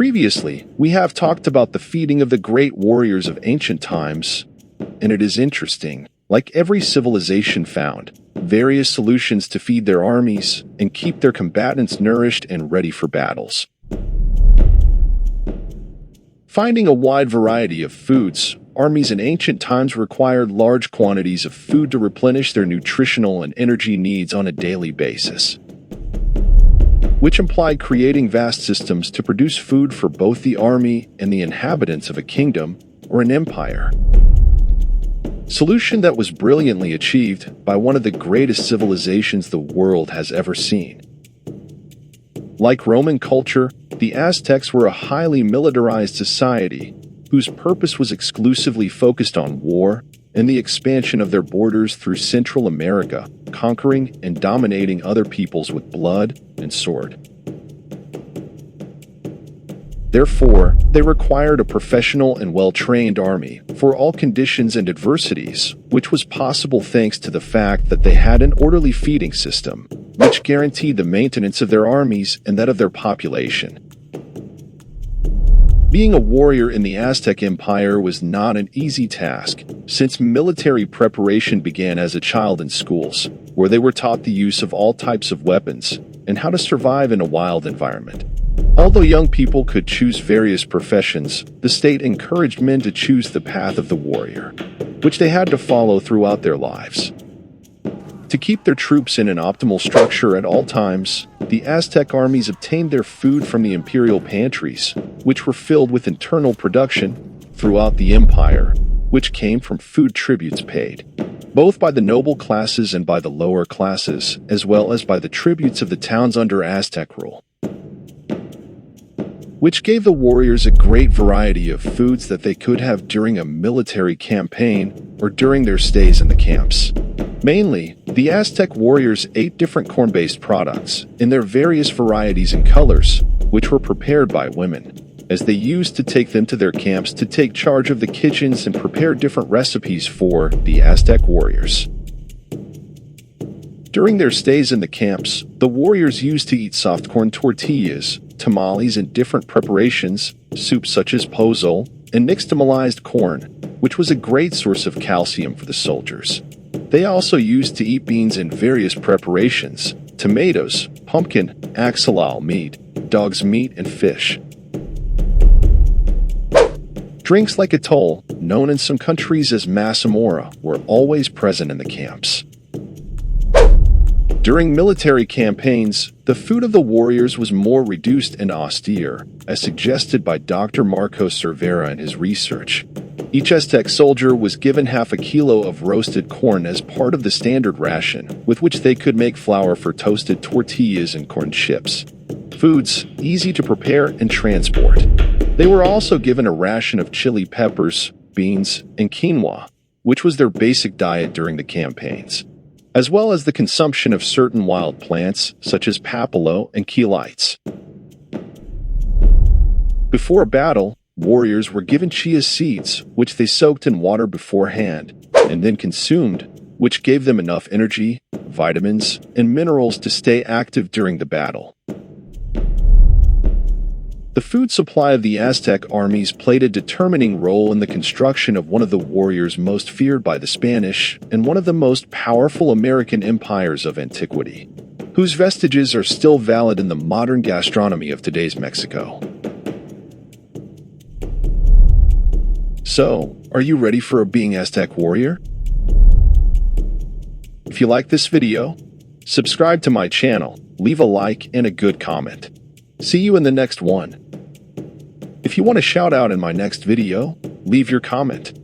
Previously, we have talked about the feeding of the great warriors of ancient times, and it is interesting, like every civilization found, various solutions to feed their armies and keep their combatants nourished and ready for battles. Finding a wide variety of foods, armies in ancient times required large quantities of food to replenish their nutritional and energy needs on a daily basis, which implied creating vast systems to produce food for both the army and the inhabitants of a kingdom or an empire. Solution that was brilliantly achieved by one of the greatest civilizations the world has ever seen. Like Roman culture, the Aztecs were a highly militarized society whose purpose was exclusively focused on war and the expansion of their borders through Central America, conquering and dominating other peoples with blood and sword. Therefore, they required a professional and well-trained army for all conditions and adversities, which was possible thanks to the fact that they had an orderly feeding system, which guaranteed the maintenance of their armies and that of their population. Being a warrior in the Aztec Empire was not an easy task, since military preparation began as a child in schools, where they were taught the use of all types of weapons and how to survive in a wild environment. Although young people could choose various professions, the state encouraged men to choose the path of the warrior, which they had to follow throughout their lives. To keep their troops in an optimal structure at all times, the Aztec armies obtained their food from the imperial pantries, which were filled with internal production throughout the empire, which came from food tributes paid, both by the noble classes and by the lower classes, as well as by the tributes of the towns under Aztec rule, which gave the warriors a great variety of foods that they could have during a military campaign or during their stays in the camps. Mainly, the Aztec warriors ate different corn-based products in their various varieties and colors, which were prepared by women, as they used to take them to their camps to take charge of the kitchens and prepare different recipes for the Aztec warriors. During their stays in the camps, the warriors used to eat soft corn tortillas, tamales, and different preparations, soups such as pozole, and nixtamalized corn, which was a great source of calcium for the soldiers. They also used to eat beans in various preparations, tomatoes, pumpkin, axolotl meat, dog's meat, and fish. Drinks like atoll, known in some countries as massamora, were always present in the camps. During military campaigns, the food of the warriors was more reduced and austere, as suggested by Dr. Marco Cervera in his research. Each Aztec soldier was given half a kilo of roasted corn as part of the standard ration, with which they could make flour for toasted tortillas and corn chips. Foods easy to prepare and transport. They were also given a ration of chili peppers, beans, and quinoa, which was their basic diet during the campaigns, as well as the consumption of certain wild plants such as papilo and cheilites. Before a battle, warriors were given chia seeds, which they soaked in water beforehand and then consumed, which gave them enough energy, vitamins, and minerals to stay active during the battle. The food supply of the Aztec armies played a determining role in the construction of one of the warriors most feared by the Spanish and one of the most powerful American empires of antiquity, whose vestiges are still valid in the modern gastronomy of today's Mexico. So, are you ready for being Aztec warrior? If you like this video, subscribe to my channel, leave a like and a good comment. See you in the next one. If you want a shout out in my next video, leave your comment.